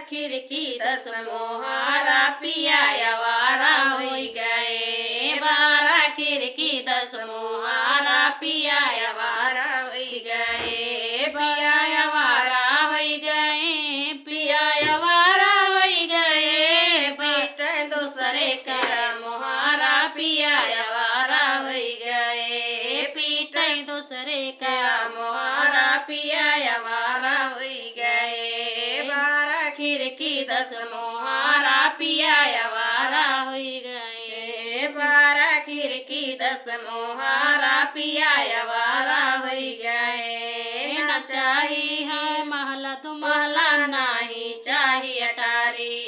खिड़की दस मोहारा पिया आवारा होई गए। 12 खिड़की 10 मोहारा पिया आवारा होई गए। पिया आवारा होई गए। पिया आवारा होई गए। पीटे दूसरे का मोहारा पिया आवारा होई गए। पीटे दूसरे का मोहारा पिया आवारा होई गए। 12 खिड़की 10 मोहारा पिया आवारा होई गए। 12 खिड़की 10 मोहारा पिया आवारा होई गए। ना चाही है महला तो महला नहीं चाही अटारी।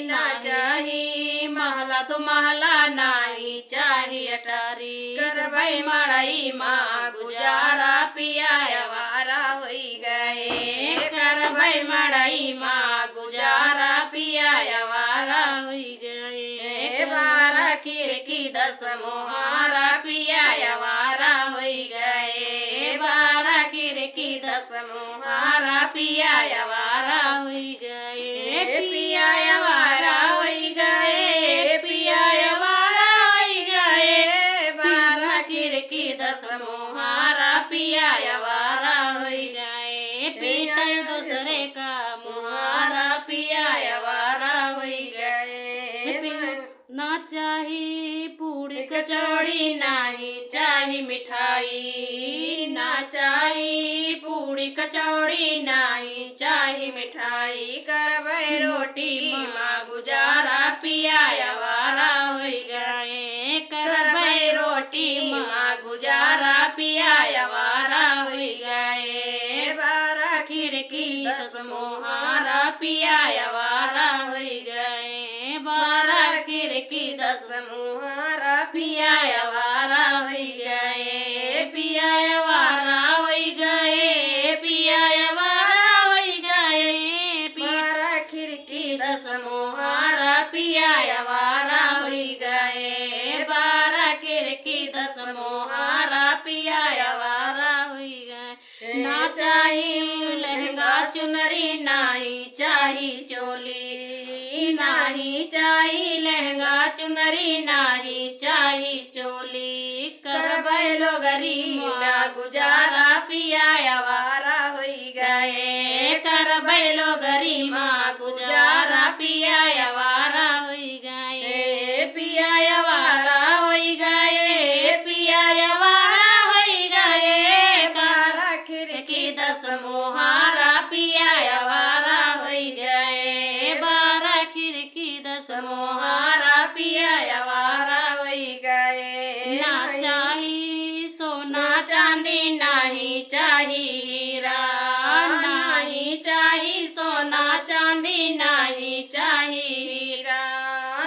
ना चाही महला तो महला नहीं चाही अटारी। करबई मड़ई माँ गुजारा पिया आवारा होई गए। करबई मड़ई माँ गुजारा पिया आवारा होई गए। 12 खिड़की 10 मोहारा पिया आवारा होई गए। 12 खिड़की 10 मोहारा पिया आवारा होई गए। पिया आवारा होई गए। पिया आवारा होई गए। 12 खिड़की 10 मोहारा पिया आवारा होई गए। पीटे दूसरे का मोहारा पिया आवारा होई गए। ना चाही पूरी कचौड़ी नहीं चाही मिठाई। ना चाही पूरी कचौड़ी नहीं चाही मिठाई। करबई रोटी माँ गुजारा पिया आवारा होई गए। करबई रोटी माँ गुजारा पिया आवारा होई गए। 12 खिड़की 10 मोहारा पिया आवारा होई गए। 12 खिड़की 10 मोहारा पिया आवारा होई गए। पिया आवारा होई गए। पिया आवारा होई गए। 12 खिड़की 10 मोहारा पिया आवारा होई गए। 12 खिड़की 10 मोहारा पिया आवारा होई गए। ना चाही लहंगा चुनरी नहीं चाही चोली। नहीं चाही लहंगा चुनरी नहीं चाही चोली। करबई लोगरी माँ गुजारा पिया आवारा होई गए। करबई लोगरी माँ गुजारा पिया आवारा होई गए। पिया आवारा होई गए। पिया आवारा होई गए। 12 खिड़की 10 मोहारा पिया आवारा होई गए। 12 खिड़की 10 मोहारा पिया आवारा होई गए। ना चाही सोना चांदी नहीं चाही हीरा। नहीं चाही सोना चांदी नहीं चाही हीरा।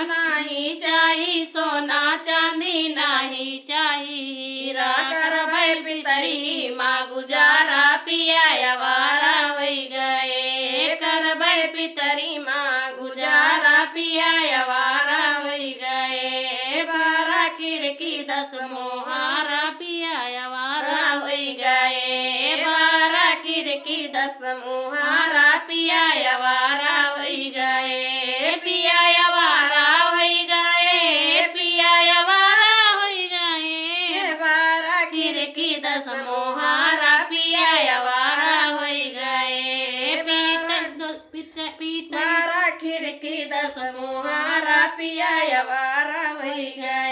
नहीं चाही सोना चांदी नहीं चाही हीरा। करबई पितरी माँ गुजारा पिया आवारा होई गए। करबई पितरी माँ गुजारा पिया आवारा होई गए। 12 खिड़की 10 मोहारा पिया आवारा होई गए। 12 खिड़की 10 मोहारा पिया आवारा होई गए। पिया आवारा होई गए। पिया आवारा होई गए। 12 खिड़की 10 मोहारा पिया आवारा होई गए। पीटे 12 खिड़की 10 मोहारा पिया आवारा होई गए।